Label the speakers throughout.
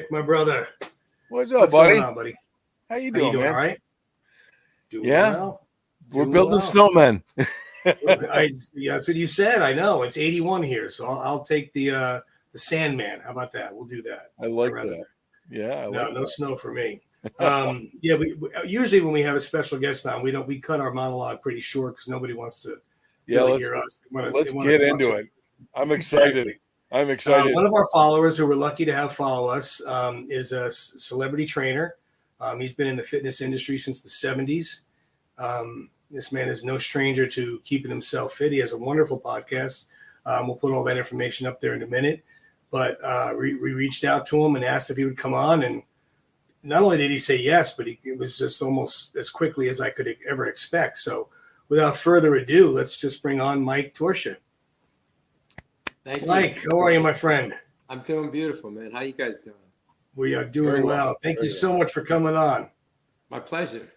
Speaker 1: Rick, my brother.
Speaker 2: What's up,
Speaker 1: What's
Speaker 2: buddy?
Speaker 1: going on, buddy?
Speaker 2: How you
Speaker 1: How you
Speaker 2: doing,
Speaker 1: doing?
Speaker 2: man?
Speaker 1: All right. Doing
Speaker 2: Yeah.
Speaker 1: well.
Speaker 2: We're
Speaker 1: Doing
Speaker 2: building
Speaker 1: well.
Speaker 2: snowmen.
Speaker 1: Yeah, that's what you said. I know it's 81 here, so I'll take the Sandman. How about that? We'll do that.
Speaker 2: I like that. Yeah,
Speaker 1: No snow for me. Yeah, we usually when we have a special guest on, we cut our monologue pretty short because nobody wants to really hear us.
Speaker 2: Let's get into it. I'm excited.
Speaker 1: Exactly.
Speaker 2: I'm excited.
Speaker 1: One of our followers who we're lucky to have follow us is a celebrity trainer. He's been in the fitness industry since the 70s. This man is no stranger to keeping himself fit. He has a wonderful podcast. We'll put all that information up there in a minute. But we reached out to him and asked if he would come on. And not only did he say yes, but it was just almost as quickly as I could ever expect. So without further ado, let's just bring on Mike Torchia.
Speaker 3: Thank you.
Speaker 1: Mike, how are you, my friend?
Speaker 3: I'm doing beautiful, man. How you guys doing?
Speaker 1: We are doing well. Thank you so much for coming on.
Speaker 3: My pleasure.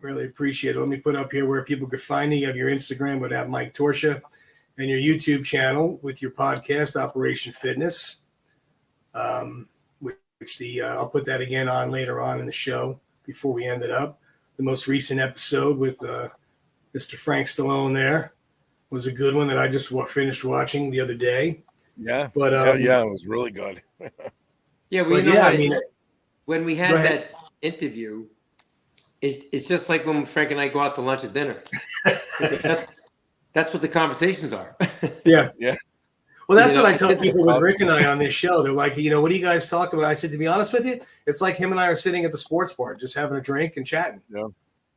Speaker 1: Really appreciate it. Let me put up here where people could find you. You have your Instagram with that Mike Torchia and your YouTube channel with your podcast, Operation Fitness, which I'll put that again on later on in the show before we end it up. The most recent episode with Mr. Frank Stallone there was a good one that I just finished watching the other day.
Speaker 2: Yeah,
Speaker 1: but
Speaker 2: yeah, it was really good.
Speaker 3: Yeah, when we had that interview, it's just like when Frank and I go out to lunch or dinner. That's what the conversations are.
Speaker 1: Yeah. Well, that's what I tell
Speaker 2: it's
Speaker 1: people with
Speaker 2: awesome.
Speaker 1: Rick and I on this show. They're like, what do you guys talk about? I said, to be honest with you, it's like him and I are sitting at the sports bar, just having a drink and chatting.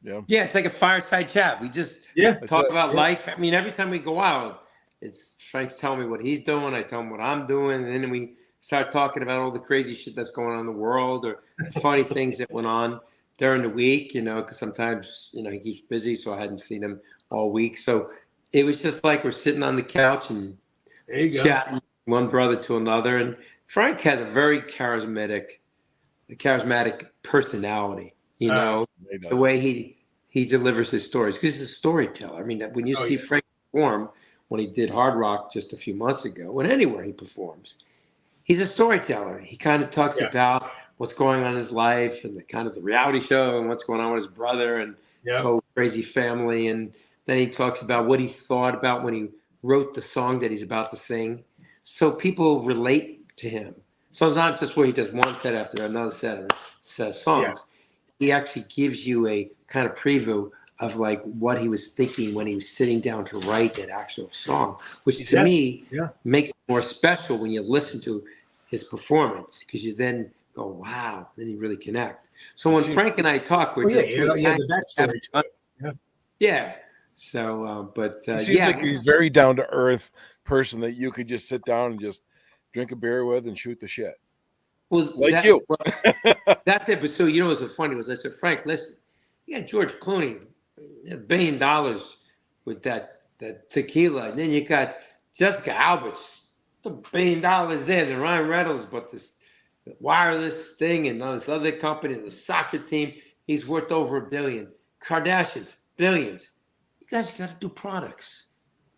Speaker 3: Yeah, it's like a fireside chat. We just talk about life. I mean, every time we go out, it's Frank's telling me what he's doing. I tell him what I'm doing. And then we start talking about all the crazy shit that's going on in the world or funny things that went on during the week, because sometimes, he keeps busy. So I hadn't seen him all week. So it was just like we're sitting on the couch and chatting one brother to another. And Frank has a very charismatic personality. The way he delivers his stories, because he's a storyteller. I mean, when you see Frank perform, when he did Hard Rock just a few months ago, and anywhere he performs, he's a storyteller. He kind of talks about what's going on in his life and the reality show and what's going on with his brother and his whole crazy family. And then he talks about what he thought about when he wrote the song that he's about to sing. So people relate to him. So it's not just where he does one set after another set of songs. Yeah. He actually gives you a kind of preview of like what he was thinking when he was sitting down to write that actual song, which to me makes it more special when you listen to his performance, because you then go, wow, then you really connect. So when Frank and I talk, we're
Speaker 1: the backstory to it.
Speaker 3: Yeah. So,
Speaker 2: he seems like he's very down to earth person that you could just sit down and just drink a beer with and shoot the shit.
Speaker 3: Well, that's it. But so, what's so funny was I said, Frank, listen, you got George Clooney, $1 billion with that tequila. And then you got Jessica Albert's, $1 billion in, and Ryan Reynolds, but this wireless thing and this other company, the soccer team, he's worth over $1 billion. Kardashians, billions. You guys got to do products.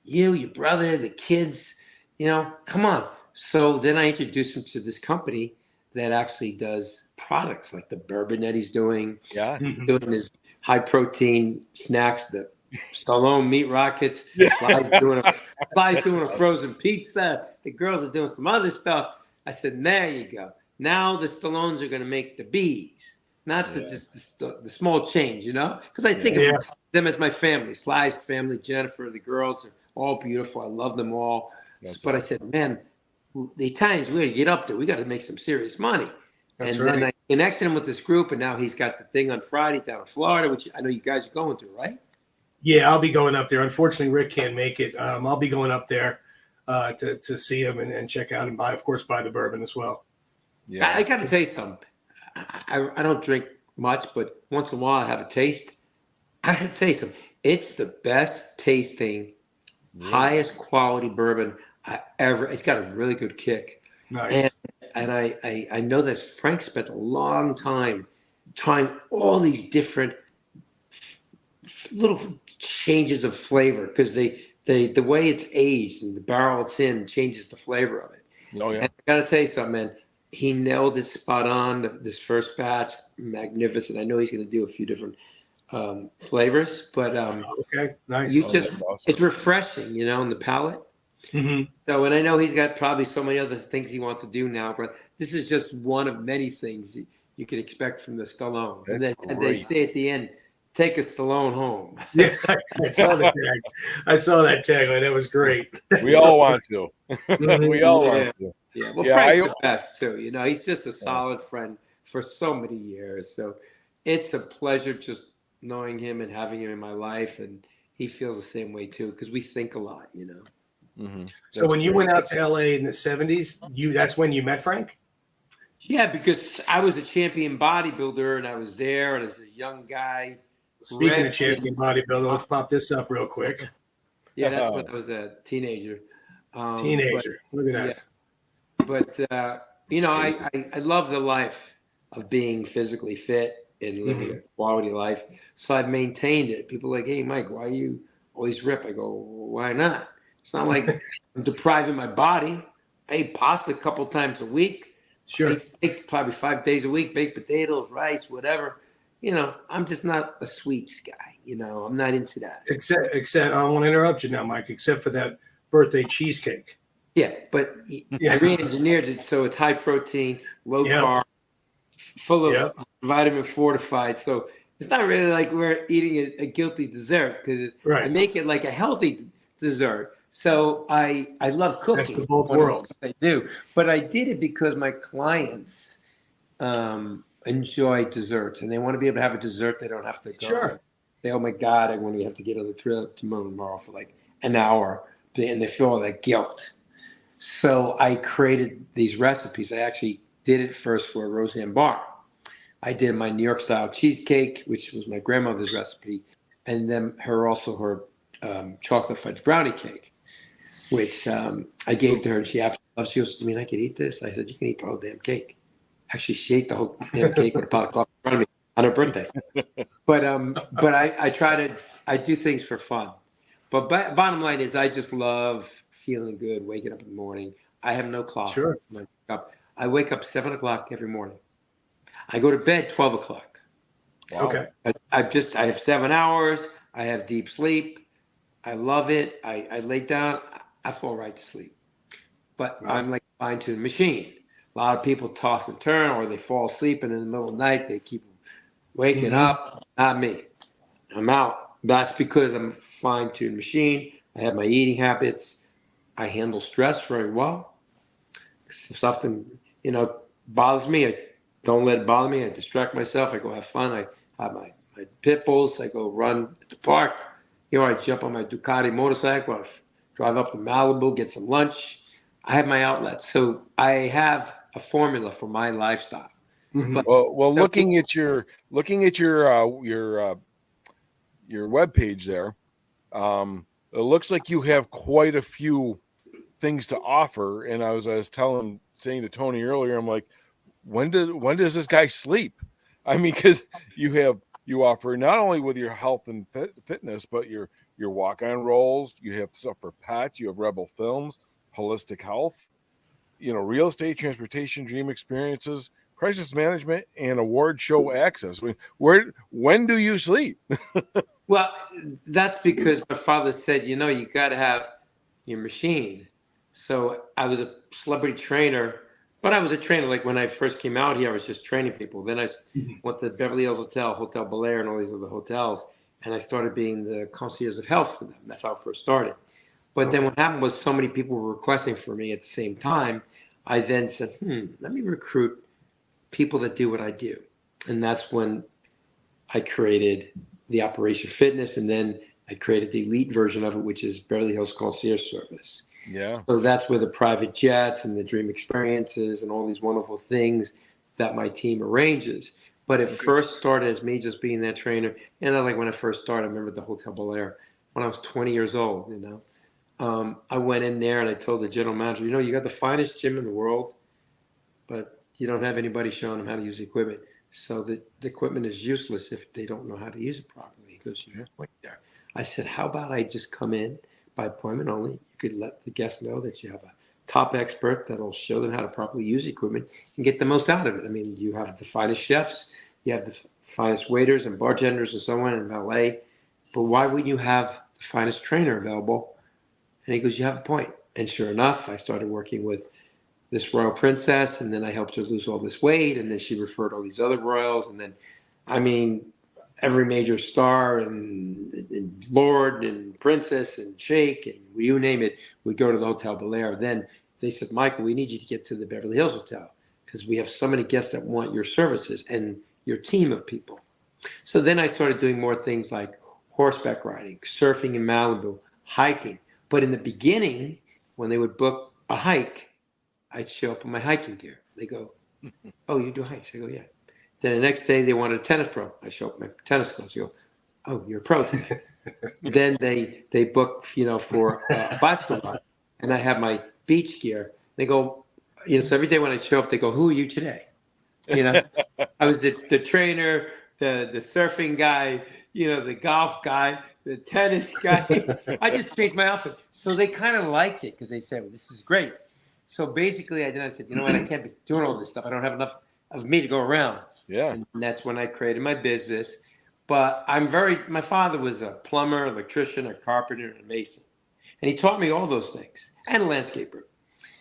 Speaker 3: You, your brother, the kids, come on. So then I introduced him to this company that actually does products like the bourbon that he's doing. Yeah. Doing his high protein snacks, the Stallone meat rockets. Sly's doing a frozen pizza. The girls are doing some other stuff. I said, there you go. Now the Stallones are going to make the bees, not the small change, because I think of them as my family. Sly's family, Jennifer, the girls are all beautiful. I love them all. But I said, man, the Italians, we got to get up there. We got to make some serious money. Then I connected him with this group, and now he's got the thing on Friday down in Florida, which I know you guys are going to, right?
Speaker 1: Yeah, I'll be going up there. Unfortunately, Rick can't make it. I'll be going up there to see him and check out and buy the bourbon as well.
Speaker 3: Yeah, I got to tell you something. I don't drink much, but once in a while I have a taste. I got to tell you something. It's the best tasting, highest quality bourbon it's got a really good kick.
Speaker 1: Nice.
Speaker 3: And I know that Frank spent a long time trying all these different little changes of flavor, because the way it's aged and the barrel it's in changes the flavor of it. Oh yeah. And I gotta tell you something, man. he nailed it spot on. This first batch, magnificent. I know he's going to do a few different flavors, but
Speaker 1: Okay, nice.
Speaker 3: you
Speaker 2: Oh,
Speaker 3: just
Speaker 2: that's awesome.
Speaker 3: it's refreshing, you know, in the palate.
Speaker 1: Mm-hmm.
Speaker 3: So, and I know he's got probably so many other things he wants to do now, but this is just one of many things you can expect from the Stallones.
Speaker 2: That's
Speaker 3: And they
Speaker 2: great.
Speaker 3: say at the end, "Take a Stallone home."
Speaker 1: Yeah, I saw the tag. I saw that tagline. That was great.
Speaker 2: We all want to.
Speaker 1: Mhm.
Speaker 2: We all
Speaker 3: Yeah.
Speaker 2: want to.
Speaker 3: Yeah, well,
Speaker 2: Yeah,
Speaker 3: Frank's the best too. You know, he's just a solid friend for so many years. So it's a pleasure just knowing him and having him in my life, and he feels the same way too because we think a lot. You know.
Speaker 2: Mhm.
Speaker 1: So
Speaker 2: That's
Speaker 1: when you
Speaker 2: great.
Speaker 1: went out to LA in the 70s, that's when you met Frank?
Speaker 3: Yeah, because I was a champion bodybuilder, and I was there, and as a young guy.
Speaker 1: Speaking of
Speaker 3: Ripped
Speaker 1: champion bodybuilder, let's pop this up real quick.
Speaker 3: Yeah, that's when I was a teenager.
Speaker 1: Teenager. Look at that.
Speaker 3: But you know, I love the life of being physically fit and living a quality life. So I've maintained it. People are like, hey, Mike, why are you always rip? I go, why not? It's not like I'm depriving my body. I eat pasta a couple times a week.
Speaker 1: Sure.
Speaker 3: I eat steak probably 5 days a week, baked potatoes, rice, whatever. You know, I'm just not a sweets guy. You know, I'm not into that.
Speaker 1: Except I don't want to interrupt you now, Mike, except for that birthday cheesecake.
Speaker 3: Yeah, but I re-engineered it so it's high protein, low carb, full of vitamin fortified. So it's not really like we're eating a guilty dessert because I make it like a healthy dessert. So I love cooking.
Speaker 1: Best of both worlds.
Speaker 3: I do, but I did it because my clients enjoy desserts and they want to be able to have a dessert. They don't have to go.
Speaker 1: Sure.
Speaker 3: Say, oh my God, I want to have to get on the trip tomorrow for like an hour, and they feel all that guilt. So I created these recipes. I actually did it first for Roseanne Barr. I did my New York style cheesecake, which was my grandmother's recipe, and then her chocolate fudge brownie cake, which I gave to her, and she absolutely loved. She goes, "You mean I could eat this?" I said, "You can eat the whole damn cake." Actually, she ate the whole damn cake with a pot of coffee in front of me on her birthday. But I do things for fun. But bottom line is, I just love feeling good, waking up in the morning. I have no clock.
Speaker 1: Sure.
Speaker 3: I wake up 7 o'clock every morning. I go to bed 12 o'clock.
Speaker 2: Wow.
Speaker 1: Okay.
Speaker 3: I have 7 hours. I have deep sleep. I love it. I lay down. I fall right to sleep. But I'm like a fine-tuned machine. A lot of people toss and turn, or they fall asleep, and in the middle of the night they keep waking up. Not me. I'm out. That's because I'm a fine-tuned machine. I have my eating habits. I handle stress very well. If something, bothers me, I don't let it bother me. I distract myself. I go have fun. I have my pit bulls. I go run at the park. I jump on my Ducati motorcycle. I drive up to Malibu, get some lunch. I have my outlets. So I have a formula for my lifestyle. But,
Speaker 2: well, looking at your webpage there, it looks like you have quite a few things to offer. And I was saying to Tony earlier, I'm like, when does this guy sleep? I mean, because you offer not only with your health and fitness, but your walk-on rolls. You have stuff for pets. You have Rebel Films, holistic health, real estate, transportation, dream experiences, crisis management, and award show access. When do you sleep?
Speaker 3: Well, that's because my father said, you got to have your machine. So I was a celebrity trainer, but I was a trainer. Like when I first came out here, I was just training people. Then I went to Beverly Hills Hotel Bel Air, and all these other hotels. And I started being the concierge of health for them. That's how I first started. But then what happened was so many people were requesting for me at the same time. I then said, let me recruit people that do what I do. And that's when I created the Operation Fitness, and then I created the elite version of it, which is Beverly Hills Concierge Service.
Speaker 2: Yeah.
Speaker 3: So that's where the private jets and the dream experiences and all these wonderful things that my team arranges. But it first started as me just being that trainer. And like when I first started, I remember the Hotel Bel Air when I was 20 years old, I went in there and I told the general manager, you got the finest gym in the world, but you don't have anybody showing them how to use the equipment. So the equipment is useless if they don't know how to use it properly. He goes, you're right there. I said, how about I just come in by appointment only? You could let the guests know that you have a top expert that'll show them how to properly use equipment and get the most out of it. I mean, you have the finest chefs, you have the finest waiters and bartenders and so on and valet, but why wouldn't you have the finest trainer available? And he goes, you have a point. And sure enough, I started working with this royal princess, and then I helped her lose all this weight, and then she referred all these other royals, and then, I mean, every major star and lord and princess and sheikh and you name it would go to the Hotel Bel Air. Then they said, Michael, we need you to get to the Beverly Hills Hotel because we have so many guests that want your services and your team of people. So then I started doing more things like horseback riding, surfing in Malibu, hiking. But in the beginning, when they would book a hike, I'd show up in my hiking gear. They go, oh, you do hikes? I go, yeah. Then the next day they wanted a tennis pro. I show up in my tennis clothes. You go, oh, you're a pro today. Then they book, for a bicycle ride, and I have my beach gear. They go, so every day when I show up, they go, who are you today? I was the trainer, the surfing guy, the golf guy, the tennis guy. I just changed my outfit. So they kind of liked it because they said, well, this is great. So basically I said, you know what, I can't be doing all this stuff. I don't have enough of me to go around.
Speaker 2: Yeah.
Speaker 3: And that's when I created my business. But my father was a plumber, electrician, a carpenter, and a mason. And he taught me all those things, and a landscaper.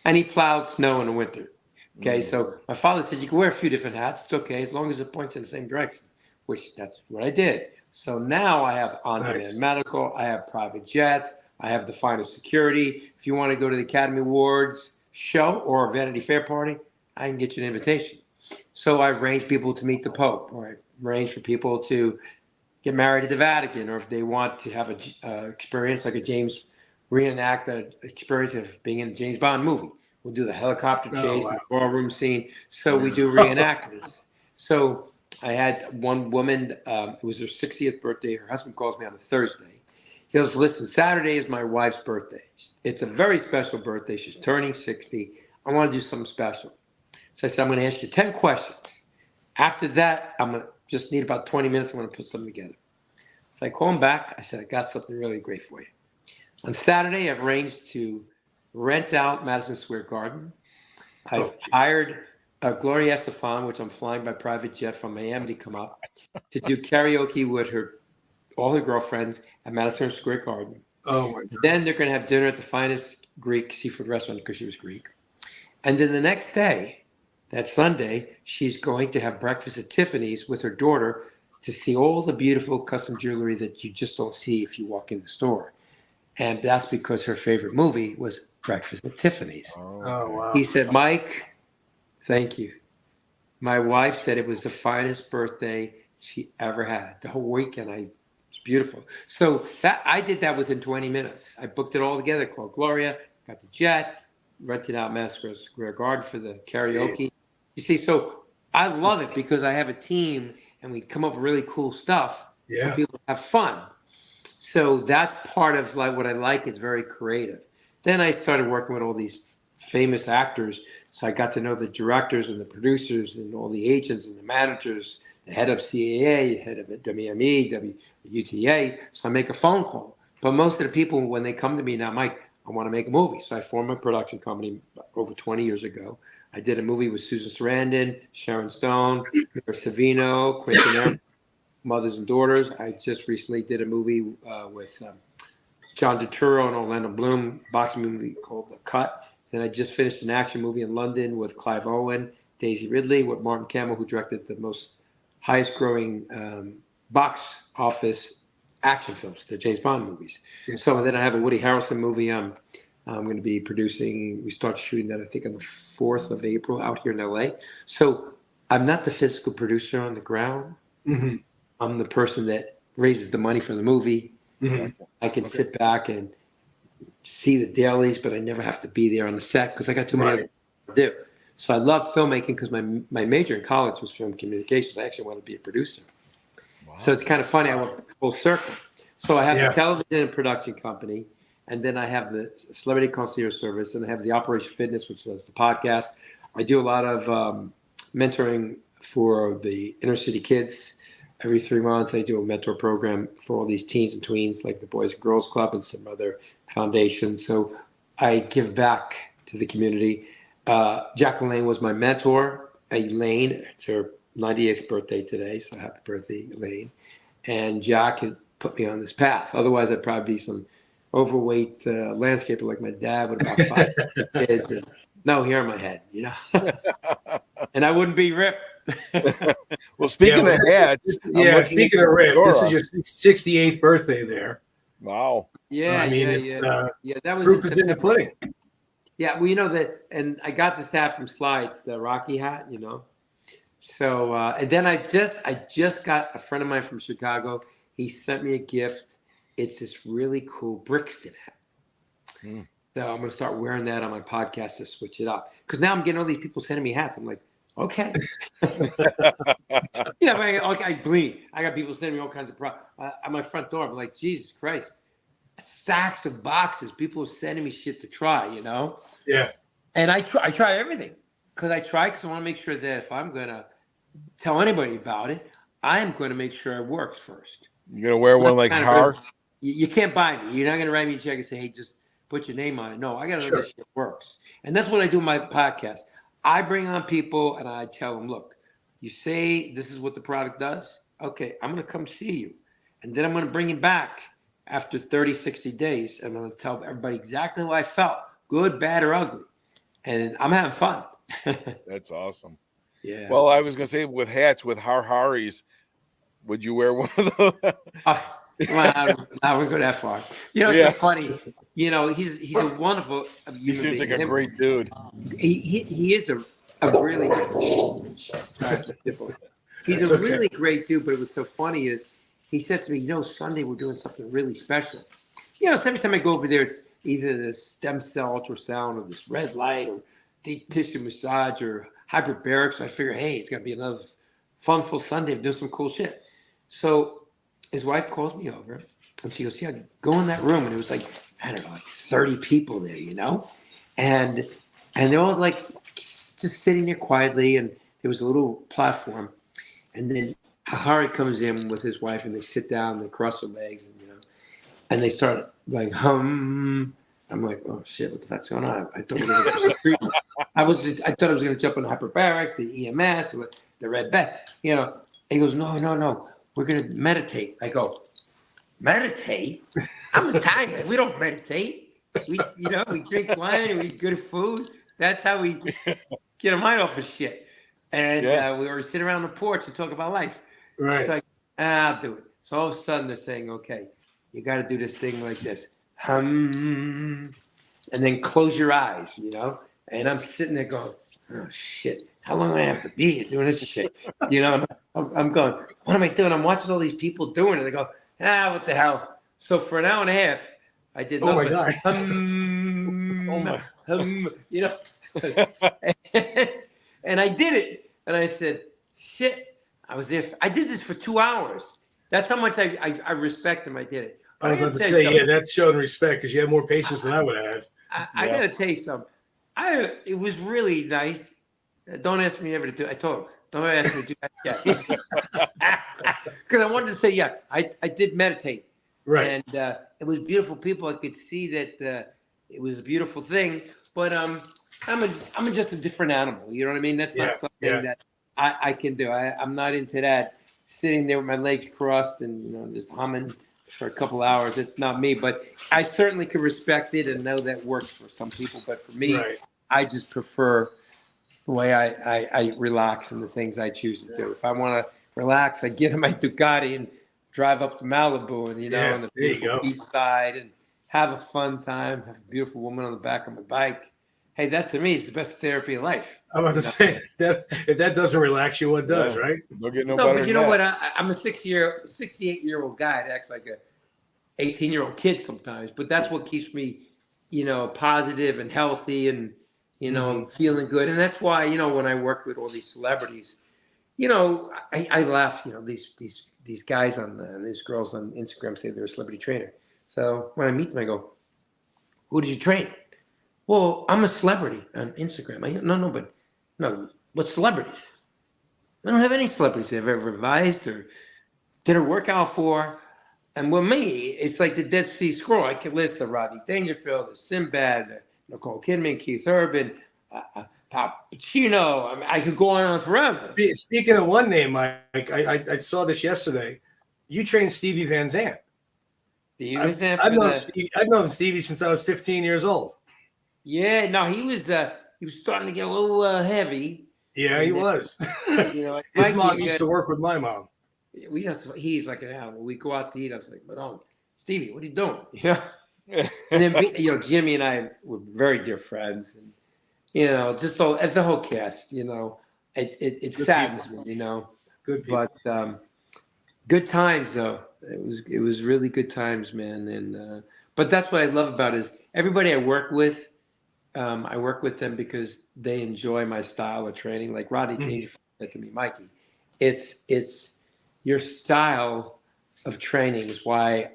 Speaker 3: And he plowed snow in the winter. Okay, so my father said, you can wear a few different hats. It's okay, as long as it points in the same direction, which that's what I did. So now I have on-demand medical, I have private jets, I have the finest security. If you want to go to the Academy Awards show or a Vanity Fair party, I can get you an invitation. So I arrange people to meet the Pope, or I arrange for people to get married at the Vatican, or if they want to have a experience like reenact an experience of being in a James Bond movie. We'll do the helicopter chase, the ballroom scene. So we do reenactments. So I had one woman, it was her 60th birthday. Her husband calls me on a Thursday. He goes, listen, Saturday is my wife's birthday. It's a very special birthday. She's turning 60. I want to do something special. So I said, I'm going to ask you 10 questions. After that, I'm going to just need about 20 minutes. I'm going to put something together. So I call him back. I said, I got something really great for you. On Saturday, I've arranged to rent out Madison Square Garden. I've hired Gloria Estefan, which I'm flying by private jet from Miami to come up, to do karaoke with all her girlfriends at Madison Square Garden.
Speaker 1: Oh, my God.
Speaker 3: Then they're going to have dinner at the finest Greek seafood restaurant because she was Greek. And then the next day, that Sunday, she's going to have breakfast at Tiffany's with her daughter to see all the beautiful custom jewelry that you just don't see if you walk in the store. And that's because her favorite movie was Breakfast at Tiffany's.
Speaker 1: Oh, wow.
Speaker 3: He said, Mike, thank you. My wife said it was the finest birthday she ever had. The whole weekend, it's beautiful. So I did that within 20 minutes. I booked it all together, called Gloria, got the jet, rented out Madison Square Garden for the karaoke. You see, so I love it because I have a team and we come up with really cool stuff for people to have fun. So that's part of what I like. It's very creative. Then I started working with all these famous actors. So I got to know the directors and the producers and all the agents and the managers, the head of CAA, the head of WME, WTA. So I make a phone call. But most of the people, when they come to me now, Mike, I want to make a movie. So I formed a production company over 20 years ago. I did a movie with Susan Sarandon, Sharon Stone, Mira Savino, Quentin Mothers and Daughters. I just recently did a movie with John Turturro and Orlando Bloom, a boxing movie called The Cut. And I just finished an action movie in London with Clive Owen, Daisy Ridley, with Martin Campbell, who directed the highest growing box office action films, the James Bond movies. So then I have a Woody Harrelson movie I'm going to be producing. We start shooting that, I think, on the 4th of April out here in LA. So I'm not the physical producer on the ground. Mm-hmm. I'm the person that raises the money for the movie. Mm-hmm. I can sit back and see the dailies, but I never have to be there on the set because I got too many other things to do. So I love filmmaking because my major in college was film communications. I actually wanted to be a producer. Wow. So it's kind of funny. I went full circle. So I have the television and production company, and then I have the Celebrity Concierge Service, and I have the Operation Fitness, which does the podcast. I do a lot of mentoring for the inner city kids. Every 3 months, I do a mentor program for all these teens and tweens, like the Boys and Girls Club and some other foundations. So I give back to the community. Jack Elaine was my mentor. Elaine, it's her 98th birthday today, so happy birthday, Elaine. And Jack had put me on this path. Otherwise, I'd probably be some overweight landscaper like my dad with about 5 kids and no hair in my head, and I wouldn't be ripped.
Speaker 2: Well, speaking of hats,
Speaker 1: speaking of Rick, this is your 68th birthday there.
Speaker 2: Wow.
Speaker 3: Yeah, that was
Speaker 1: proof is in the pudding.
Speaker 3: Yeah, well, that, and I got this hat from Slides, the Rocky hat, So, and then I just got a friend of mine from Chicago. He sent me a gift. It's this really cool Brixton hat. So I'm going to start wearing that on my podcast to switch it up. Because now I'm getting all these people sending me hats. I'm like, okay. I bleed. I got people sending me all kinds of at my front door. I'm like, Jesus Christ. Stacks of boxes. People are sending me shit to try,
Speaker 1: Yeah.
Speaker 3: And I try everything. Because I want to make sure that if I'm going to tell anybody about it, I'm going to make sure it works first.
Speaker 2: You're going to wear one like Har?
Speaker 3: You can't buy me. You're not going to write me a check and say, hey, just put your name on it. No, I got to know this shit works. And that's what I do in my podcast. I bring on people and I tell them, look, you say this is what the product does. Okay, I'm going to come see you. And then I'm going to bring you back after 30, 60 days. I'm going to tell everybody exactly how I felt, good, bad, or ugly. And I'm having fun.
Speaker 2: That's awesome.
Speaker 3: Yeah.
Speaker 2: Well, I was going to say with hats, with Haris, would you wear one of those?
Speaker 3: I wouldn't go that far. It's funny. He's a wonderful human
Speaker 2: He seems
Speaker 3: being.
Speaker 2: like a great dude.
Speaker 3: He is a really he's a really great dude. But it was so funny is he says to me, Sunday we're doing something really special. Every time I go over there, it's either the stem cell ultrasound or this red light or deep tissue massage or hyperbaric. So I figure, hey, it's gonna be another fun, full Sunday of doing some cool shit. So his wife calls me over and she goes, yeah, go in that room. And it was like, I don't know, like 30 people there, and they're all like just sitting there quietly. And there was a little platform. And then Hari comes in with his wife and they sit down, and they cross their legs and they start like, I'm like, oh shit, what the fuck's going on? I thought we were going to I thought I was going to jump on the hyperbaric, the EMS, the red bed, He goes, no, we're going to meditate. I go, meditate? I'm Italian. We don't meditate. We drink wine and we eat good food. That's how we get our mind off of shit. And we were sitting around the porch and talk about life.
Speaker 1: Right.
Speaker 3: It's like, I'll do it. So all of a sudden they're saying, okay, you got to do this thing like this. And then close your eyes, And I'm sitting there going, oh, shit. How long do I have to be here doing this shit? I'm going, what am I doing? I'm watching all these people doing it. I go, what the hell? So for an hour and a half, I did nothing.
Speaker 1: Oh, my God.
Speaker 3: And I did it. And I said, shit. I did this for 2 hours. That's how much I respect him. I did it.
Speaker 1: I was about to say, that's showing respect because you have more patience than I would have.
Speaker 3: I got to tell you something. It was really nice. Don't ask me ever to do it. I told him, don't ask me to do that yet. Because I wanted to say, I did meditate.
Speaker 1: Right.
Speaker 3: And it was beautiful people. I could see that it was a beautiful thing. But I'm just a different animal. You know what I mean? That's not something that I can do. I'm not into that. Sitting there with my legs crossed and just humming for a couple hours. It's not me, but I certainly could respect it and know that works for some people. But for me, I just prefer the way I relax and the things I choose to do. If I want to relax, I get in my Ducati and drive up to Malibu and on the beautiful beach side and have a fun time. Have a beautiful woman on the back of my bike. Hey, that to me is the best therapy of life.
Speaker 1: I'm about to say that if that doesn't relax you, what does, right?
Speaker 2: Don't get no better.
Speaker 3: But you know what? I'm a 68-year-old guy that acts like a 18-year-old kid sometimes. But that's what keeps me, positive and healthy and feeling good. And that's why when I work with all these celebrities, I laugh. These guys these girls on Instagram say they're a celebrity trainer. So when I meet them, I go, "Who did you train?" Well, I'm a celebrity on Instagram. No, what celebrities? I don't have any celebrities I've ever advised or did a workout for. And with me, it's like the Dead Sea Scroll. I can list the Rodney Dangerfield, the Sinbad, the Nicole Kidman, Keith Urban, Pop Pacino. I mean, I could go on forever.
Speaker 1: Speaking of one name, Mike, I saw this yesterday. You trained Stevie Van Zandt. I've known Stevie since I was 15 years old.
Speaker 3: Yeah, no, he was starting to get a little heavy.
Speaker 1: Yeah, he was.
Speaker 3: Like
Speaker 1: His mom used to work with my mom.
Speaker 3: He's like an animal. We go out to eat. I was like, but Stevie, what are you doing? And then Jimmy and I were very dear friends, and just the whole cast. It saddens me.
Speaker 1: Good people.
Speaker 3: But good times though. It was really good times, man. And but that's what I love about it is everybody I work with. I work with them because they enjoy my style of training. Like Rodney Dangerfield said to me, Mikey, it's your style of training is why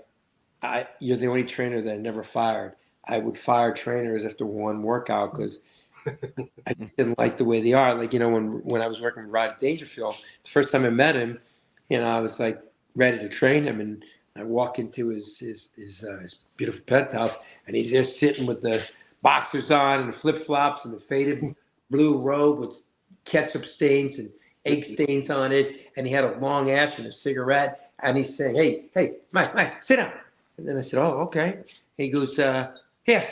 Speaker 3: you're the only trainer that I never fired. I would fire trainers after one workout because I didn't like the way they are. Like, when I was working with Rodney Dangerfield, the first time I met him, I was like ready to train him, and I walk into his beautiful penthouse, and he's there sitting with the boxers on and the flip-flops and the faded blue robe with ketchup stains and egg stains on it, and he had a long ash and a cigarette, and he's saying, hey, Mike, sit down. And then I said, oh, okay. He goes, here,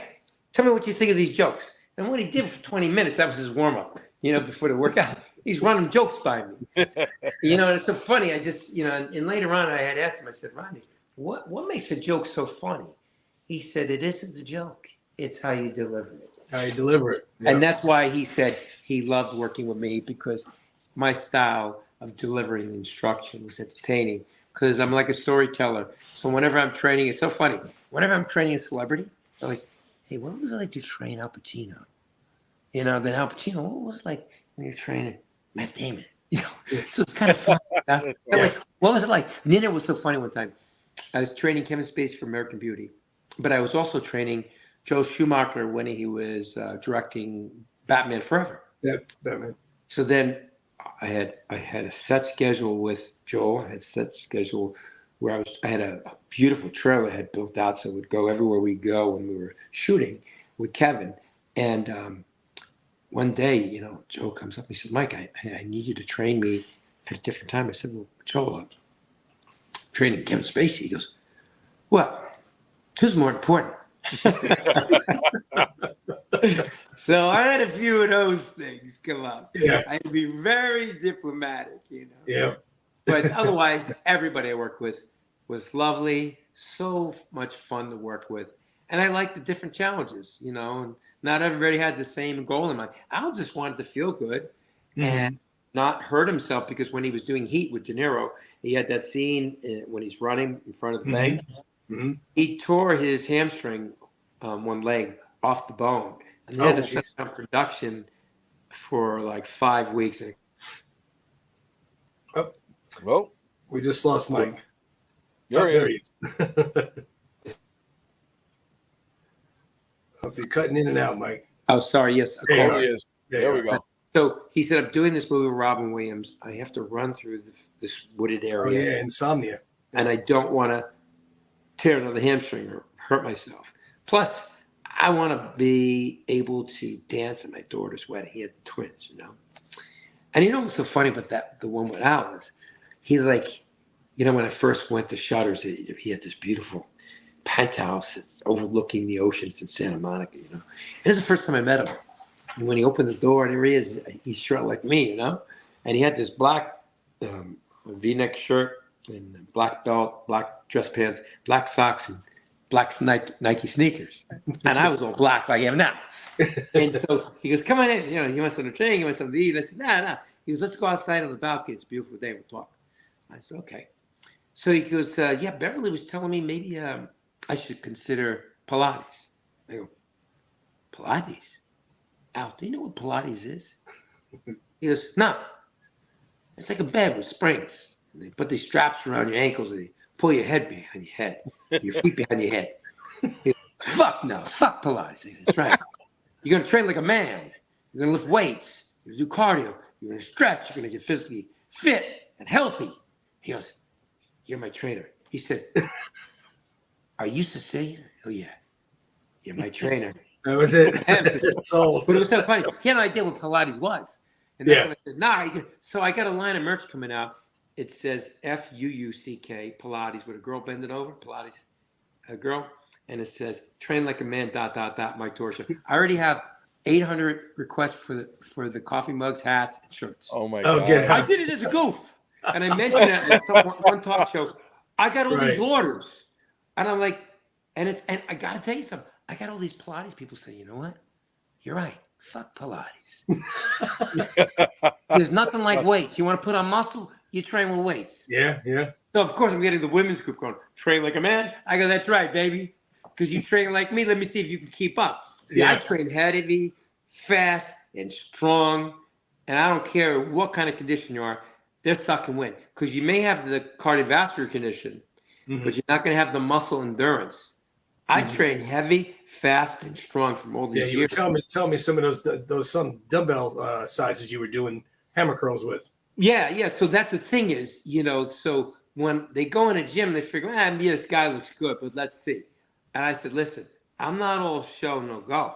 Speaker 3: tell me what you think of these jokes. And what he did for 20 minutes, that was his warm-up, before the workout. He's running jokes by me. And it's so funny. I just, and later on I had asked him, I said, Rodney, what makes a joke so funny? He said, it isn't the joke. It's how you deliver it.
Speaker 1: How you deliver it.
Speaker 3: Yeah. And that's why he said he loved working with me, because my style of delivering instruction was entertaining, because I'm like a storyteller. So whenever I'm training, it's so funny. Whenever I'm training a celebrity, they're like, hey, what was it like to train Al Pacino? Then Al Pacino, what was it like when you're training Matt Damon? So it's kind of fun. Like, what was it like? And then it was so funny one time. I was training Kevin Spacey for American Beauty, but I was also training Joe Schumacher when he was directing Batman Forever.
Speaker 1: Yeah, Batman.
Speaker 3: So then I had a set schedule with Joel. I had a set schedule where I had a beautiful trailer I had built out so it would go everywhere we go when we were shooting with Kevin. And one day, Joel comes up and he said, Mike, I need you to train me at a different time. I said, well, Joel, I'm training Kevin Spacey. He goes, well, who's more important? So I had a few of those things come up.
Speaker 1: Yeah.
Speaker 3: I'd be very diplomatic,
Speaker 1: Yeah.
Speaker 3: But otherwise, everybody I worked with was lovely, so much fun to work with. And I liked the different challenges, and not everybody had the same goal in mind. Al just wanted to feel good and not hurt himself, because when he was doing Heat with De Niro, he had that scene when he's running in front of the bank. Mm-hmm. He tore his hamstring, one leg, off the bone. And they had to shut down production for like 5 weeks.
Speaker 1: Oh,
Speaker 2: well,
Speaker 1: we just lost Mike.
Speaker 2: There he is.
Speaker 1: I'll be cutting in and out, Mike.
Speaker 3: Oh, sorry. Yes.
Speaker 2: There he is. There we go.
Speaker 3: So he said, I'm doing this movie with Robin Williams. I have to run through this wooded area.
Speaker 1: Oh, yeah, insomnia.
Speaker 3: And I don't want to tear another hamstring or hurt myself. Plus, I want to be able to dance at my daughter's wedding. He had twins, And what's so funny about the one with Al is, he's like, when I first went to Shutters, he had this beautiful penthouse overlooking the ocean. It's in Santa Monica, And this is the first time I met him. And when he opened the door, and here he is, he's short like me, And he had this black V-neck shirt and black belt, black dress pants, black socks, and black Nike sneakers. And I was all black like I am now. And so he goes, come on in. You want something to drink? You want something to eat? And I said, no. He goes, let's go outside on the balcony. It's a beautiful day. We'll talk. I said, okay. So he goes, yeah, Beverly was telling me maybe I should consider Pilates. I go, Pilates? Al, do you know what Pilates is? He goes, no. It's like a bed with springs. And they put these straps around your ankles and they pull your head behind your head, your feet behind your head. He goes, fuck no, fuck Pilates. He goes, that's right. You're going to train like a man. You're going to lift weights. You're going to do cardio. You're going to stretch. You're going to get physically fit and healthy. He goes, you're my trainer. He said, are you Sicilian? Oh, yeah. You're my trainer.
Speaker 1: That was it.
Speaker 3: It's
Speaker 1: Sold.
Speaker 3: But it was so funny. He had no idea what Pilates was. And that's when I said, nah. So I got a line of merch coming out. It says FUUCK, Pilates, with a girl bending over, Pilates, a girl. And it says, train like a man, ... Mike Torchia. I already have 800 requests for the coffee mugs, hats, and shirts.
Speaker 2: Oh, my
Speaker 1: Oh,
Speaker 2: God.
Speaker 1: get
Speaker 3: I did it as a goof. And I mentioned that in one talk show. I got all these orders. And I'm like, and I got to tell you something. I got all these Pilates people saying, you know what? You're right. Fuck Pilates. There's nothing like weights. You want to put on muscle? You train with weights.
Speaker 1: Yeah.
Speaker 3: So, of course, I'm getting the women's group going, train like a man. I go, that's right, baby. Because you train like me. Let me see if you can keep up. See, I train heavy, fast, and strong. And I don't care what kind of condition you are. They're suck and win. Because you may have the cardiovascular condition, but you're not going to have the muscle endurance. I train heavy, fast, and strong from all these years.
Speaker 1: Tell me some of those some dumbbell sizes you were doing hammer curls with.
Speaker 3: Yeah. So that's the thing is, so when they go in a gym, they figure, this guy looks good, but let's see. And I said, listen, I'm not all show, no go.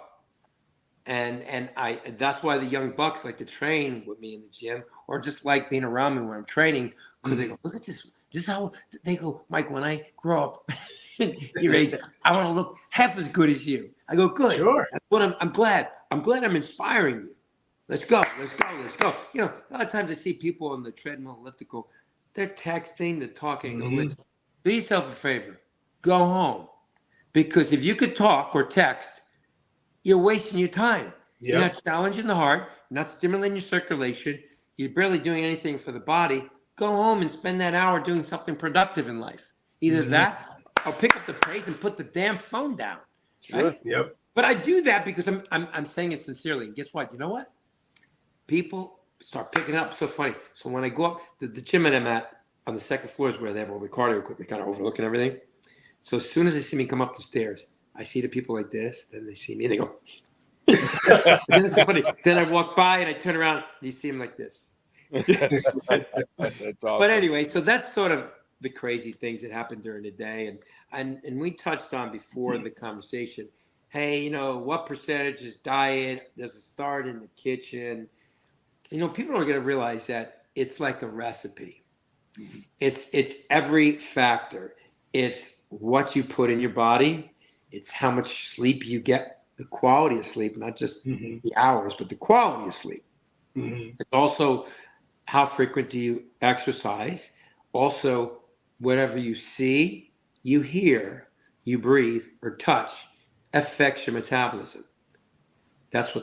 Speaker 3: And that's why the young bucks like to train with me in the gym or just like being around me when I'm training because they go, look at this. This is how they go, Mike, when I grow up your age, I want to look half as good as you. I go, good.
Speaker 1: Sure.
Speaker 3: That's what I'm glad. I'm glad I'm inspiring you. Let's go. A lot of times I see people on the treadmill, elliptical, they're texting, they're talking. Listen, do yourself a favor. Go home. Because if you could talk or text, you're wasting your time. Yep. You're not challenging the heart. You're not stimulating your circulation. You're barely doing anything for the body. Go home and spend that hour doing something productive in life. Either that or pick up the pace and put the damn phone down.
Speaker 2: Sure.
Speaker 3: Right?
Speaker 1: Yep.
Speaker 3: But I do that because I'm saying it sincerely. And guess what? You know what? People start picking up. So funny. So when I go up, the gym that I'm at on the second floor is where they have all the cardio equipment kind of overlooking everything. So as soon as they see me come up the stairs, I see the people like this. Then they see me and they go. Then it's so funny. Then I walk by and I turn around and you see them like this.
Speaker 2: That's awesome.
Speaker 3: But anyway, so that's sort of the crazy things that happen during the day. And we touched on before the conversation, hey, what percentage is diet? Does it start in the kitchen? People are going to realize that it's like a recipe. It's every factor. It's what you put in your body. It's how much sleep you get, the quality of sleep, not just the hours, but the quality of sleep. It's also how frequent do you exercise? Also, whatever you see, you hear, you breathe, or touch affects your metabolism. That's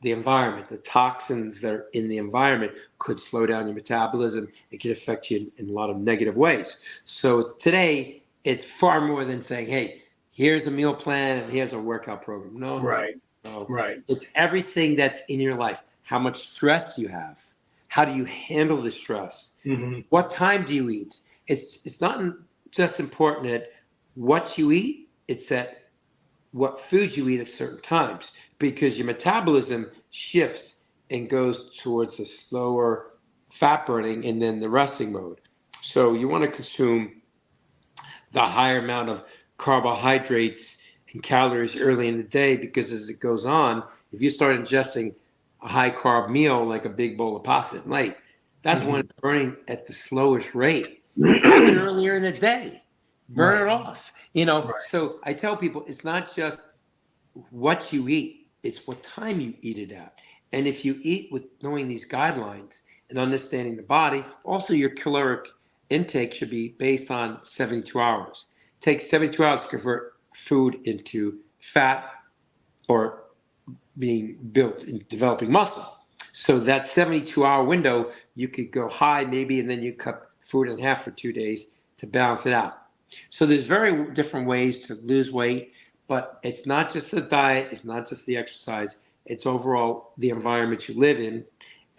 Speaker 3: the environment. The toxins that are in the environment could slow down your metabolism. It can affect you in a lot of negative ways. So today, it's far more than saying, hey, here's a meal plan and here's a workout program. No.
Speaker 1: Right.
Speaker 3: It's everything that's in your life. How much stress you have. How do you handle the stress? What time do you eat? It's not just important at what you eat. It's at what foods you eat at certain times because your metabolism shifts and goes towards the slower fat burning and then the resting mode. So you want to consume the higher amount of carbohydrates and calories early in the day because as it goes on, if you start ingesting a high carb meal like a big bowl of pasta at night, that's when it's burning at the slowest rate. Have it earlier in the day. Burn it off. So I tell people it's not just what you eat, it's what time you eat it at. And if you eat with knowing these guidelines and understanding the body, also your caloric intake should be based on 72 hours. It takes 72 hours to convert food into fat or being built in developing muscle. So that 72-hour window, you could go high maybe, and then you cut food in half for 2 days to balance it out. So there's very different ways to lose weight, but it's not just the diet, it's not just the exercise, it's overall the environment you live in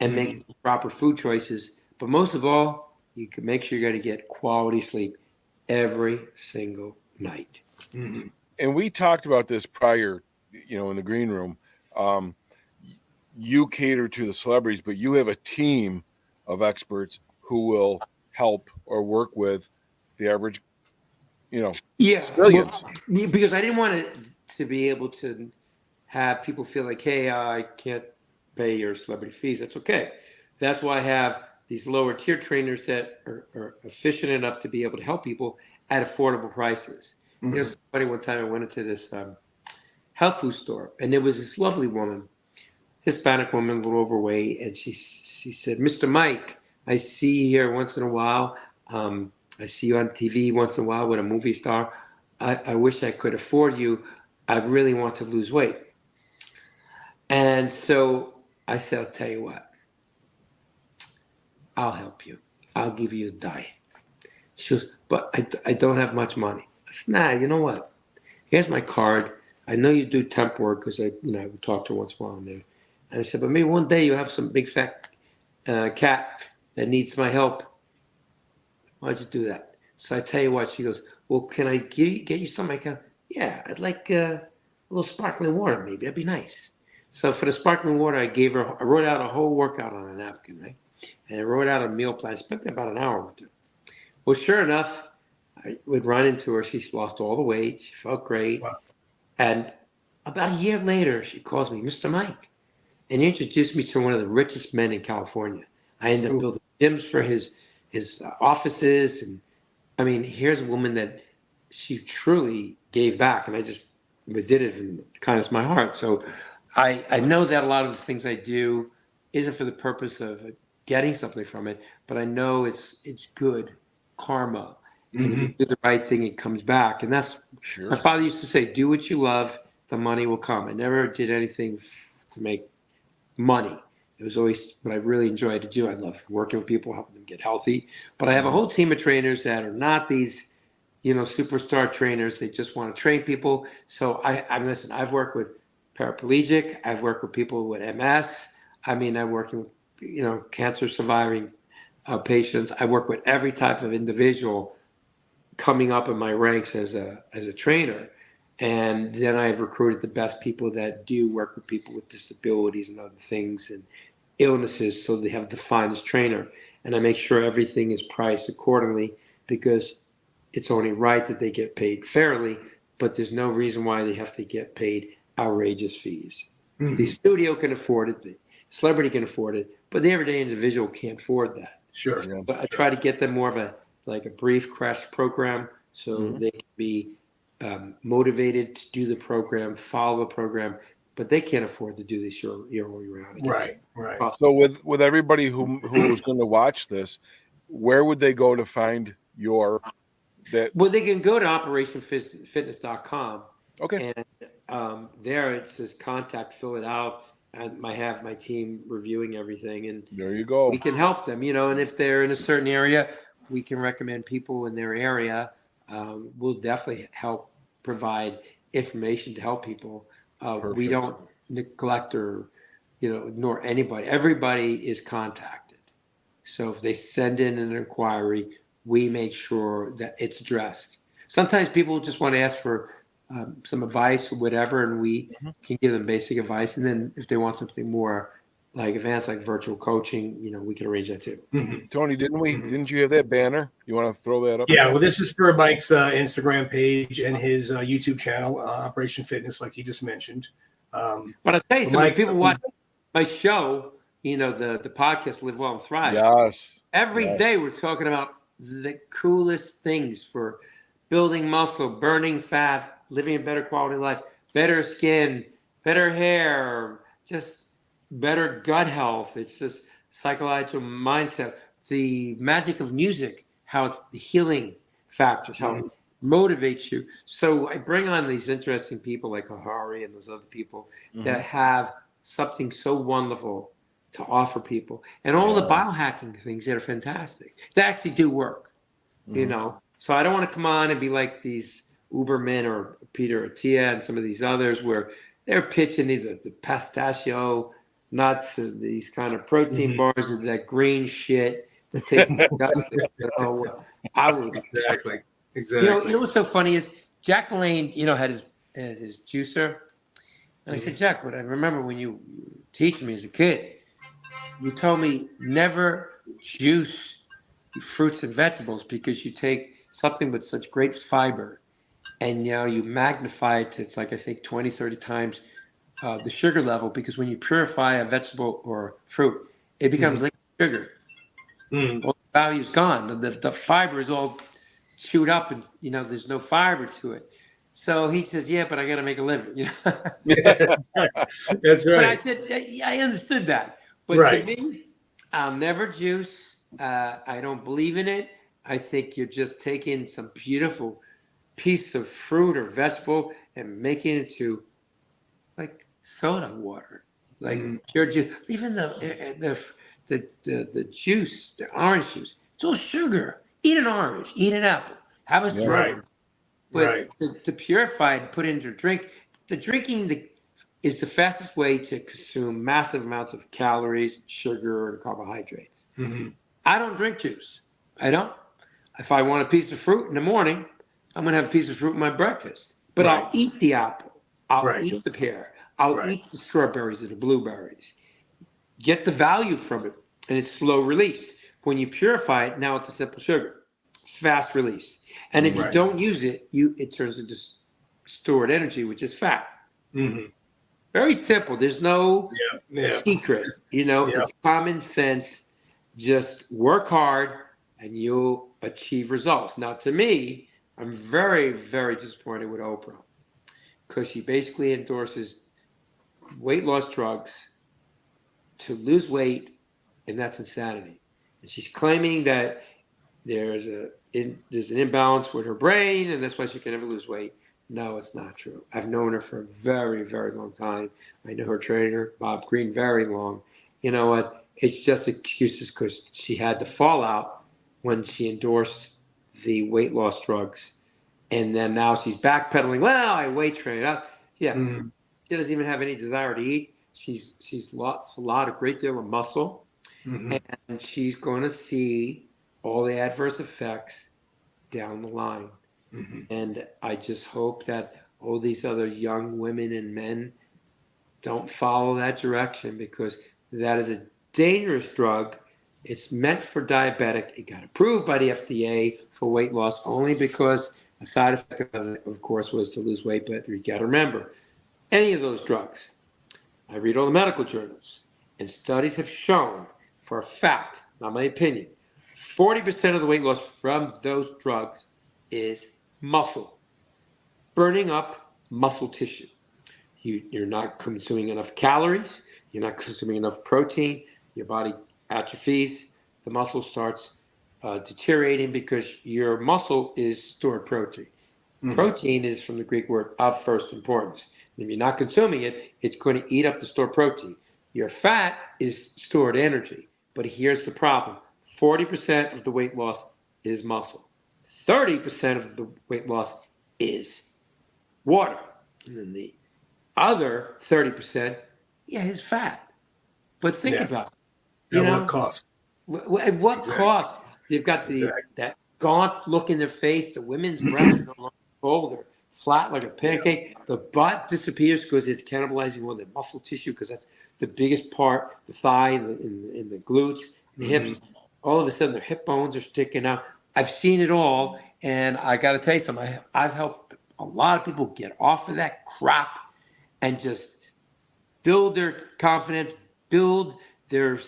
Speaker 3: and make proper food choices. But most of all, you can make sure you're going to get quality sleep every single night.
Speaker 2: And we talked about this prior, in the green room. You cater to the celebrities, but you have a team of experts who will help or work with the average, civilians.
Speaker 3: Well, because I didn't want it to be able to have people feel like, hey, I can't pay your celebrity fees. That's okay. That's why I have these lower tier trainers that are efficient enough to be able to help people at affordable prices.
Speaker 1: Mm-hmm.
Speaker 3: You know, it's funny, one time I went into this health food store, and there was this lovely woman, Hispanic woman, a little overweight, and she said, Mr. Mike, I see you here once in a while. I see you on TV once in a while with a movie star. I wish I could afford you. I really want to lose weight. And so I said, I'll tell you what, I'll help you. I'll give you a diet. She goes, but I don't have much money. I said, nah, you know what? Here's my card. I know you do temp work because I would talk to her once in a while. And I said, but maybe one day you have some big fat cat that needs my help. Why'd you do that? So I tell you what, she goes, well, can I get you something? I go, yeah, I'd like a little sparkling water, maybe. That'd be nice. So for the sparkling water, I wrote out a whole workout on a napkin, right? And I wrote out a meal plan. I spent about an hour with her. Well, sure enough, I would run into her. She lost all the weight. She felt great.
Speaker 1: Wow.
Speaker 3: And about a year later, she calls me, Mr. Mike, and he introduced me to one of the richest men in California. I ended up building gyms for his offices. And I mean, here's a woman that she truly gave back. And I just did it from the kindness of my heart. So I know that a lot of the things I do isn't for the purpose of getting something from it, but I know it's good karma. And if you do the right thing, it comes back. And that's, my father used to say, do what you love, the money will come. I never did anything to make money. It was always what I really enjoyed to do. I love working with people, helping them get healthy. But I have a whole team of trainers that are not these, superstar trainers. They just want to train people. So listen, I've worked with paraplegic. I've worked with people with MS. I mean, I'm working with, cancer surviving patients. I work with every type of individual coming up in my ranks as a trainer. And then I've recruited the best people that do work with people with disabilities and other things and illnesses, so they have the finest trainer. And I make sure everything is priced accordingly, because it's only right that they get paid fairly, but there's no reason why they have to get paid outrageous fees. The studio can afford it, the celebrity can afford it, but the everyday individual can't afford that.
Speaker 1: Sure.
Speaker 3: But I try to get them more of a brief crash program, so they can be motivated to do the program, follow the program, but they can't afford to do this year round.
Speaker 1: Right.
Speaker 2: So with everybody who's going to watch this, where would they go to find your that?
Speaker 3: Well, they can go to operationfitness.com.
Speaker 2: Okay.
Speaker 3: And there it says contact, fill it out. And I have my team reviewing everything, and
Speaker 2: there you go.
Speaker 3: We can help them, and if they're in a certain area, we can recommend people in their area. We'll definitely help provide information to help people. We don't neglect or, ignore anybody. Everybody is contacted. So if they send in an inquiry, we make sure that it's addressed. Sometimes people just want to ask for some advice or whatever, and we can give them basic advice. And then if they want something more like advanced, like virtual coaching, we can arrange that too.
Speaker 2: Tony, didn't you have that banner? You want to throw that up?
Speaker 1: Yeah, well, this is for Mike's Instagram page and his YouTube channel, Operation Fitness, like he just mentioned.
Speaker 3: But I tell you, Mike, people watch my show, the podcast Live Well and Thrive.
Speaker 2: Yes.
Speaker 3: Every day we're talking about the coolest things for building muscle, burning fat, living a better quality of life, better skin, better hair, just better gut health. It's just psychological mindset, the magic of music, how it's the healing factors, how it motivates you. So I bring on these interesting people like Hari and those other people that have something so wonderful to offer people, and all the biohacking things that are fantastic. They actually do work, So I don't want to come on and be like these Ubermen or Peter Attia and some of these others where they're pitching either the pistachio nuts and these kind of protein bars and that green shit that tastes disgusting. I would
Speaker 1: Exactly.
Speaker 3: You know what's so funny is Jack Lane, had his juicer, and I said, Jack, what I remember when you teach me as a kid, you told me never juice fruits and vegetables because you take something with such great fiber and you magnify it to, it's like I think 20, 30 times the sugar level, because when you purify a vegetable or fruit, it becomes liquid sugar. Well, the value's gone. The fiber is all chewed up, and there's no fiber to it. So he says, "Yeah, but I got to make a living."
Speaker 1: That's right.
Speaker 3: But I said, I understood that. But
Speaker 1: Right.
Speaker 3: to me, I'll never juice. I don't believe in it. I think you're just taking some beautiful piece of fruit or vegetable and making it to like soda water, like pure juice. Even the juice, the orange juice, it's all sugar. Eat an orange, eat an apple, have a strawberry.
Speaker 1: Right.
Speaker 3: But to purify it and put it into a drink, is the fastest way to consume massive amounts of calories, sugar, and carbohydrates. I don't drink juice. I don't. If I want a piece of fruit in the morning, I'm going to have a piece of fruit in my breakfast. But I'll eat the apple. I'll eat the pear. I'll eat the strawberries or the blueberries. Get the value from it. And it's slow released. When you purify it, now it's a simple sugar. Fast release. And if you don't use it, it turns into stored energy, which is fat. Very simple. There's no secret. It's common sense. Just work hard and you'll achieve results. Now, to me, I'm very, very disappointed with Oprah because she basically endorses weight loss drugs to lose weight, and that's insanity. And she's claiming that there's an imbalance with her brain, and that's why she can never lose weight. No, it's not true. I've known her for a very, very long time. I know her trainer, Bob Green, very long. You know what? It's just excuses because she had the fallout when she endorsed the weight loss drugs. And then now she's backpedaling. Well, I weight train up. Yeah. She doesn't even have any desire to eat. She's lost a great deal of muscle. And she's going to see all the adverse effects down the line. And I just hope that all these other young women and men don't follow that direction because that is a dangerous drug. It's meant for diabetic. It got approved by the FDA for weight loss only because a side effect of it, of course, was to lose weight. But you got to remember, any of those drugs, I read all the medical journals, and studies have shown for a fact, not my opinion, 40% of the weight loss from those drugs is muscle, burning up muscle tissue. You're not consuming enough calories. You're not consuming enough protein. Your body atrophies. The muscle starts deteriorating because your muscle is stored protein. Protein is from the Greek word of first importance. And if you're not consuming it, it's going to eat up the stored protein. Your fat is stored energy. But here's the problem. 40% of the weight loss is muscle. 30% of the weight loss is water. And then the other 30%, is fat. But think about it.
Speaker 1: At what cost?
Speaker 3: At what cost? They've got that gaunt look in their face. The women's breasts are no longer full. They're flat like a pancake. The butt disappears because it's cannibalizing all the muscle tissue because that's the biggest part, the thigh and the glutes and the hips. All of a sudden, their hip bones are sticking out. I've seen it all, and I got to tell you something. I've helped a lot of people get off of that crap and just build their confidence, build their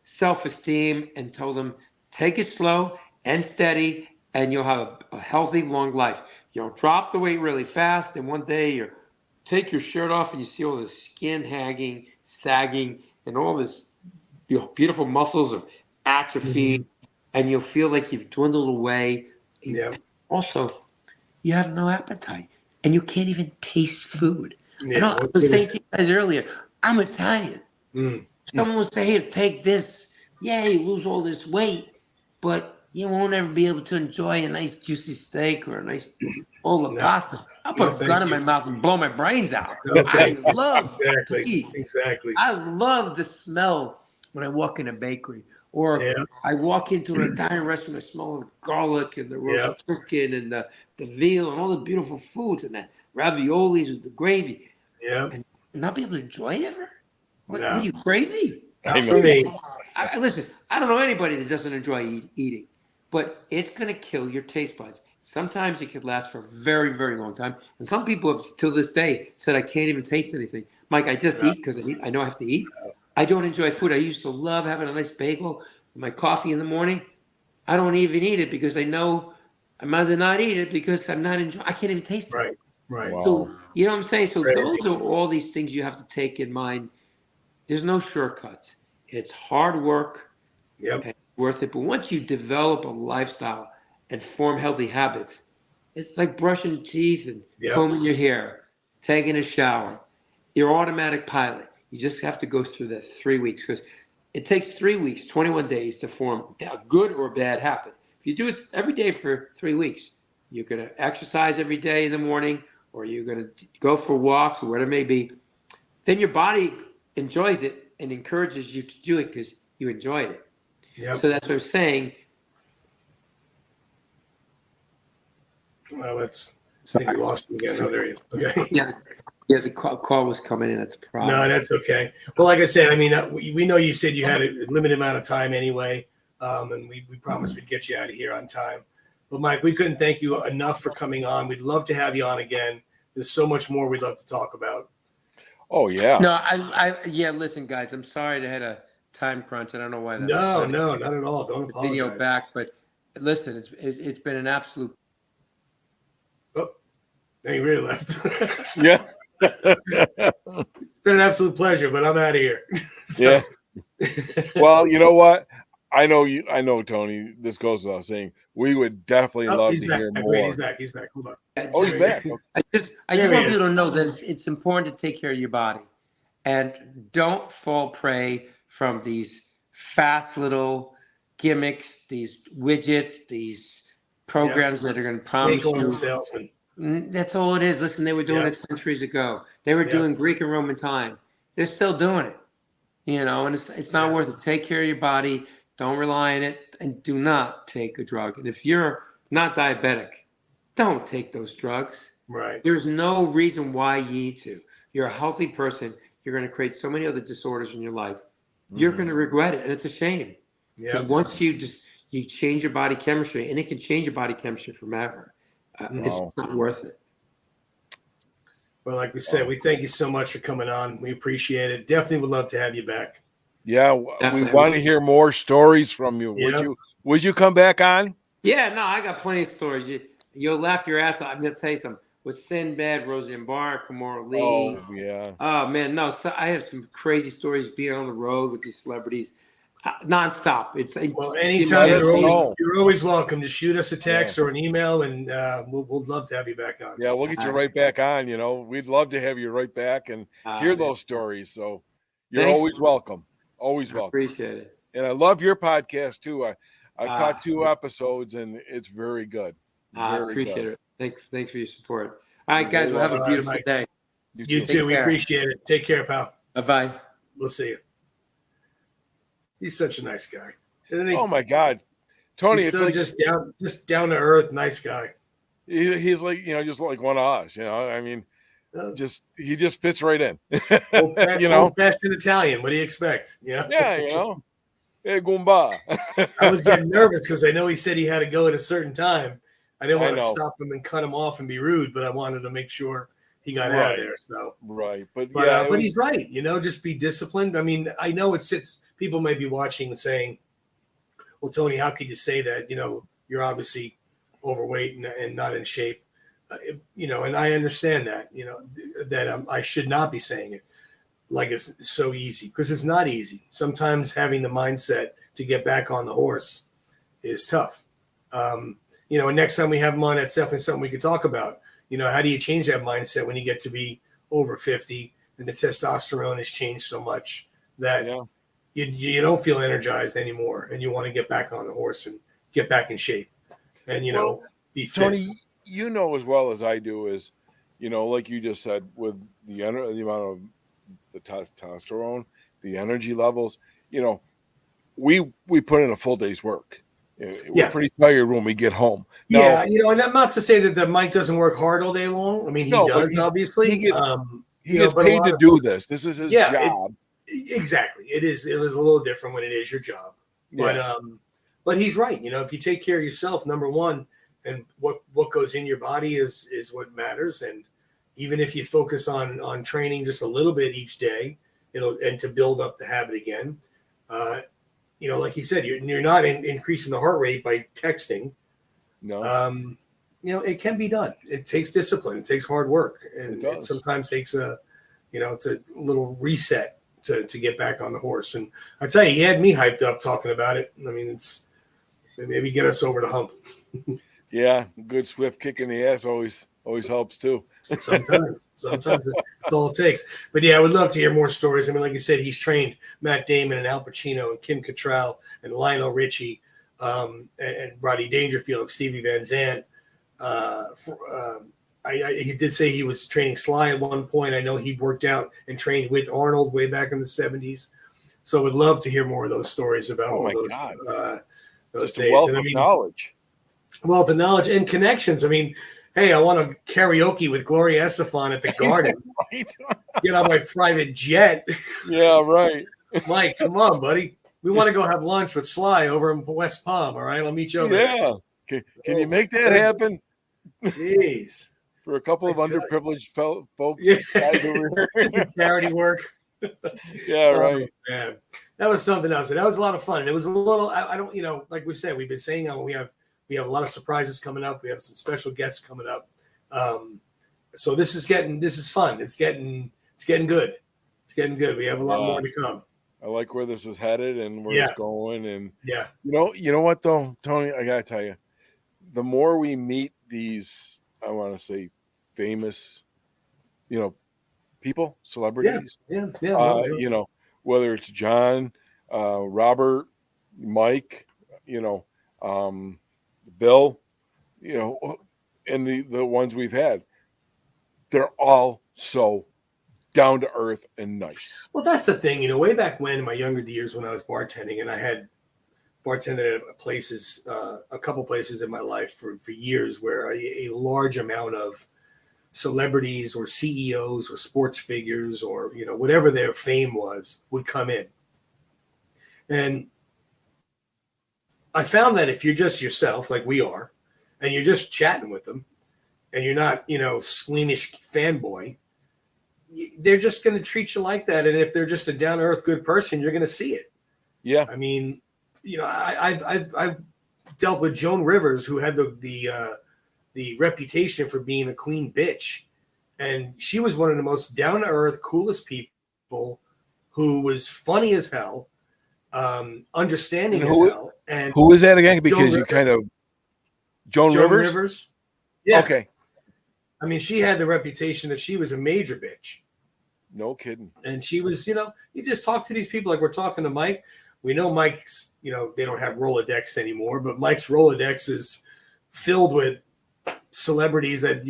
Speaker 3: self-esteem, and told them, take it slow and steady, and you'll have a healthy, long life. You don't drop the weight really fast, and one day you take your shirt off and you see all this skin hanging, sagging, and all this beautiful muscles are atrophied, and you'll feel like you've dwindled away. Also, you have no appetite, and you can't even taste food. I was saying to you guys earlier, I'm Italian. Someone will say, here, take this. Yeah, you lose all this weight, but you won't ever be able to enjoy a nice juicy steak or a nice bowl of pasta. I'll put a gun in my mouth and blow my brains out. I love to eat.
Speaker 1: Exactly.
Speaker 3: I love the smell when I walk in a bakery. Or I walk into an Italian restaurant, I smell the garlic and the roast chicken and the veal and all the beautiful foods and the raviolis with the gravy. And not be able to enjoy it ever? What, are you crazy?
Speaker 1: For me.
Speaker 3: Listen, I don't know anybody that doesn't enjoy eating, but it's going to kill your taste buds. Sometimes it could last for a very, very long time. And some people have, till this day, said, I can't even taste anything. Mike, I just eat because I know I have to eat. I don't enjoy food. I used to love having a nice bagel with my coffee in the morning. I don't even eat it because I know I might as well not eat it because I'm not enjoying. I can't even taste it.
Speaker 1: Right. Right.
Speaker 2: Wow.
Speaker 3: So you know what I'm saying? So
Speaker 1: Crazy.
Speaker 3: those are all these things you have to take in mind. There's no shortcuts. It's hard work.
Speaker 1: Yep.
Speaker 3: And worth it. But once you develop a lifestyle and form healthy habits, it's like brushing teeth and combing your hair, taking a shower. You're automatic pilot. You just have to go through that 3 weeks because it takes 3 weeks, 21 days to form a good or bad habit. If you do it every day for 3 weeks, you're going to exercise every day in the morning, or you're going to go for walks or whatever it may be. Then your body enjoys it and encourages you to do it because you enjoyed it.
Speaker 1: Yep.
Speaker 3: So that's what I'm saying.
Speaker 1: Well, I think we lost him again. Oh, there he is. Okay.
Speaker 3: Yeah, the call was coming in. That's a problem.
Speaker 1: No, that's okay. Well, like I said, I mean, we know you said you had a limited amount of time anyway, and we promised we'd get you out of here on time. But Mike, we couldn't thank you enough for coming on. We'd love to have you on again. There's so much more we'd love to talk about.
Speaker 2: Oh yeah.
Speaker 3: No, listen, guys, I'm sorry I had a time crunch. I don't know why that.
Speaker 1: No, not at all. Don't apologize.
Speaker 3: Video back, but listen, it's been an absolute.
Speaker 1: Oh, he really left.
Speaker 2: Yeah.
Speaker 1: It's been an absolute pleasure, but I'm out of here. So.
Speaker 2: Yeah. Well, you know what? I know, Tony, this goes without saying, we would definitely love to hear more.
Speaker 1: Wait, he's back. Hold on.
Speaker 2: Oh, he's back.
Speaker 3: I just want people to know that it's important to take care of your body and don't fall prey from these fast little gimmicks, these widgets, these programs that are going to promise you.
Speaker 1: Salesman.
Speaker 3: That's all it is. Listen, they were doing it centuries ago. They were doing Greek and Roman time. They're still doing it, and it's not worth it. Take care of your body. Don't rely on it, and do not take a drug. And if you're not diabetic, don't take those drugs.
Speaker 1: Right.
Speaker 3: There's no reason why you need to. You're a healthy person. You're going to create so many other disorders in your life. You're going to regret it, and it's a shame. Because once you change your body chemistry, and it can change your body chemistry forever. It's not worth it.
Speaker 1: Well, like we said, we thank you so much for coming on. We appreciate it. Definitely would love to have you back.
Speaker 2: Yeah,
Speaker 3: Definitely.
Speaker 2: We want to hear more stories from you.
Speaker 1: Yeah.
Speaker 2: Would you come back on?
Speaker 3: Yeah, no, I got plenty of stories. You'll laugh your ass off. I'm going to tell you something. With Sinbad, Roseanne Barr, Kamora Lee.
Speaker 2: Oh, yeah.
Speaker 3: Oh, man, no. So I have some crazy stories being on the road with these celebrities. Nonstop.
Speaker 1: Well, anytime you're always welcome to shoot us a text or an email, and we'll love to have you back on.
Speaker 2: Yeah, we'll get you right back on. We'd love to have you right back and hear those stories. So you're always welcome. Always welcome.
Speaker 3: Appreciate it.
Speaker 2: And I love your podcast too. I caught 2 episodes, and it's very good.
Speaker 3: I appreciate it. Thanks for your support. All right, guys, we'll have a beautiful day.
Speaker 1: You too. We appreciate it. Take care, pal.
Speaker 3: Bye-bye.
Speaker 1: We'll see you. He's such a nice guy, isn't he?
Speaker 2: Oh my God, Tony!
Speaker 1: He's
Speaker 2: it's
Speaker 1: so
Speaker 2: like
Speaker 1: just down to earth, nice guy.
Speaker 2: He's like just like one of us. I mean, he just fits right in.
Speaker 1: Old-fashioned Italian. What do you expect?
Speaker 2: Yeah, Hey, Goomba.
Speaker 1: I was getting nervous because I know he said he had to go at a certain time. I didn't want to stop him and cut him off and be rude, but I wanted to make sure he got out of there. So but he's right. Just be disciplined. I mean, I know it sits. People may be watching and saying, "Well, Tony, how could you say that? You're obviously overweight and not in shape." And I understand that. That I should not be saying it like it's so easy, because it's not easy. Sometimes having the mindset to get back on the horse is tough. And next time we have him on, that's definitely something we could talk about. How do you change that mindset when you get to be over 50 and the testosterone has changed so much that you don't feel energized anymore, and you want to get back on the horse and get back in shape and, be fit.
Speaker 2: Tony, as well as I do is, like you just said, with the amount of the testosterone, the energy levels, we put in a full day's work. We're pretty tired when we get home. Now,
Speaker 1: and I'm not to say that Mike doesn't work hard all day long. I mean, he does, obviously.
Speaker 2: He gets paid to do this. This is his job.
Speaker 1: Exactly. It is a little different when it is your job. Yeah. But he's right. If you take care of yourself, number one, and what goes in your body is what matters. And, even if you focus on training just a little bit each day, and to build up the habit again. Like you said, you're not increasing the heart rate by texting.
Speaker 2: No.
Speaker 1: It can be done. It takes discipline. It takes hard work, and
Speaker 2: It
Speaker 1: it sometimes takes it's a little reset to get back on the horse. And I tell you, he had me hyped up talking about it. I mean, it's maybe get us over the hump.
Speaker 2: Yeah, good swift kick in the ass always helps too.
Speaker 1: Sometimes that's all it takes. But yeah, I would love to hear more stories. I mean, like you said, he's trained Matt Damon and Al Pacino and Kim Cattrall and Lionel Richie, and Rodney Dangerfield, Stevie Van Zandt. He did say he was training Sly at one point. I know he worked out and trained with Arnold way back in the 70s. So I would love to hear more of those stories about those days.
Speaker 2: Wealth of knowledge.
Speaker 1: Wealth of knowledge and connections. I mean, hey, I want to karaoke with Gloria Estefan at the Garden.
Speaker 2: Right.
Speaker 1: Get on my private jet.
Speaker 2: Yeah, right.
Speaker 1: Mike, come on, buddy. We want to go have lunch with Sly over in West Palm. All right, I'll meet you over there.
Speaker 2: Yeah. Can you make that happen?
Speaker 1: Jeez.
Speaker 2: For a couple of underprivileged folks,
Speaker 1: guys over here. Charity work.
Speaker 2: Yeah, right.
Speaker 1: Man, that was something else. That was a lot of fun. And it was a little. I don't. Like we said, we've been saying we have a lot of surprises coming up. We have some special guests coming up. So this is fun. It's getting good. It's getting good. We have a lot more to come.
Speaker 2: I like where this is headed and where it's going. And
Speaker 1: yeah,
Speaker 2: you know what though, Tony, I gotta tell you, the more we meet these, I want to say, famous, people, celebrities.
Speaker 1: Yeah.
Speaker 2: Whether it's John, Robert, Mike, Bill, and the ones we've had, they're all so down to earth and nice.
Speaker 1: Well, that's the thing, way back when in my younger years when I was bartending, and I had bartended at places, a couple places in my life for years where a large amount of celebrities or CEOs or sports figures or, whatever their fame was would come in. And I found that if you're just yourself, like we are, and you're just chatting with them and you're not, squeamish fanboy, they're just going to treat you like that. And if they're just a down to earth, good person, you're going to see it.
Speaker 2: Yeah.
Speaker 1: I mean, I've dealt with Joan Rivers, who had the reputation for being a queen bitch. And she was one of the most down to earth, coolest people, who was funny as hell, understanding as hell. And
Speaker 2: who is that again? Because you kind of Joan Rivers?
Speaker 1: Yeah.
Speaker 2: Okay.
Speaker 1: I mean, she had the reputation that she was a major bitch.
Speaker 2: No kidding.
Speaker 1: And she was, you just talk to these people like we're talking to Mike. We know Mike's, they don't have Rolodex anymore, but Mike's Rolodex is filled with celebrities that,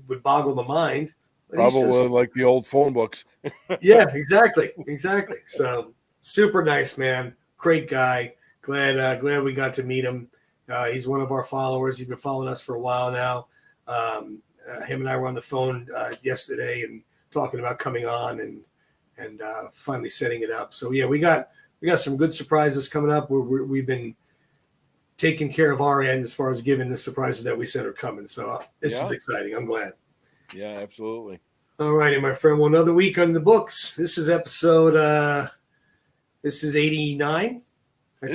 Speaker 1: would boggle the mind.
Speaker 2: Probably like the old phone books.
Speaker 1: Yeah, exactly. So super nice, man. Great guy. Glad we got to meet him. He's one of our followers. He's been following us for a while now. Him and I were on the phone yesterday and talking about coming on and finally setting it up. So yeah, we got some good surprises coming up. We've been taking care of our end as far as giving the surprises that we said are coming. So this is exciting. I'm glad.
Speaker 2: Yeah, absolutely.
Speaker 1: All righty, my friend. Well, another week on the books. This is episode. This is 89. I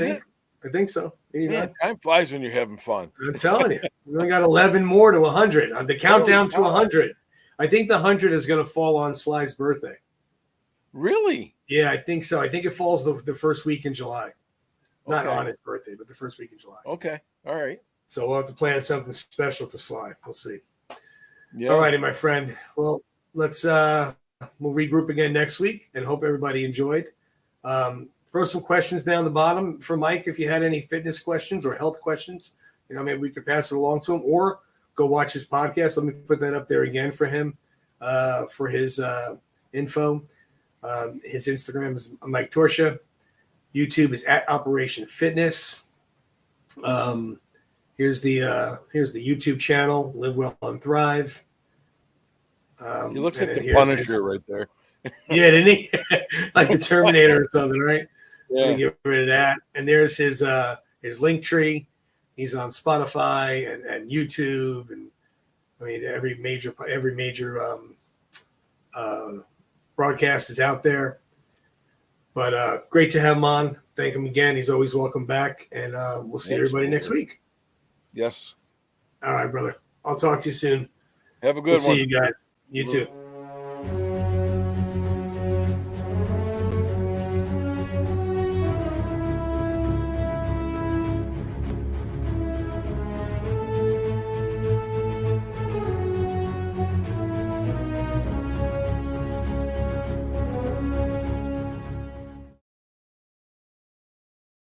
Speaker 1: think so. 89.
Speaker 2: Man, time flies when you're having fun.
Speaker 1: I'm telling you, we only got 11 more to 100. On the countdown to 100. I think the 100 is going to fall on Sly's birthday.
Speaker 2: Really?
Speaker 1: Yeah, I think so. I think it falls the first week in July. Not on his birthday, but the first week in July.
Speaker 2: Okay. All right.
Speaker 1: So we'll have to plan something special for Sly. We'll see.
Speaker 2: Yeah.
Speaker 1: All righty, my friend. Well, let's we'll regroup again next week and hope everybody enjoyed. Throw some questions down the bottom for Mike if you had any fitness questions or health questions. Maybe we could pass it along to him or go watch his podcast. Let me put that up there again for him for his info. His Instagram is Mike Torchia. YouTube is at Operation Fitness. Here's the YouTube channel, Live Well and Thrive.
Speaker 2: He looks like the Punisher right there.
Speaker 1: Yeah, didn't he? Like the Terminator or something, right?
Speaker 2: Yeah.
Speaker 1: Let me get rid of that. And there's his link tree. He's on Spotify and YouTube and I mean, every major broadcast is out there. But great to have him on. Thank him again. He's always welcome back, and we'll see everybody next week.
Speaker 2: Yes.
Speaker 1: All right, brother. I'll talk to you soon.
Speaker 2: Have a good one.
Speaker 1: See you guys. You too.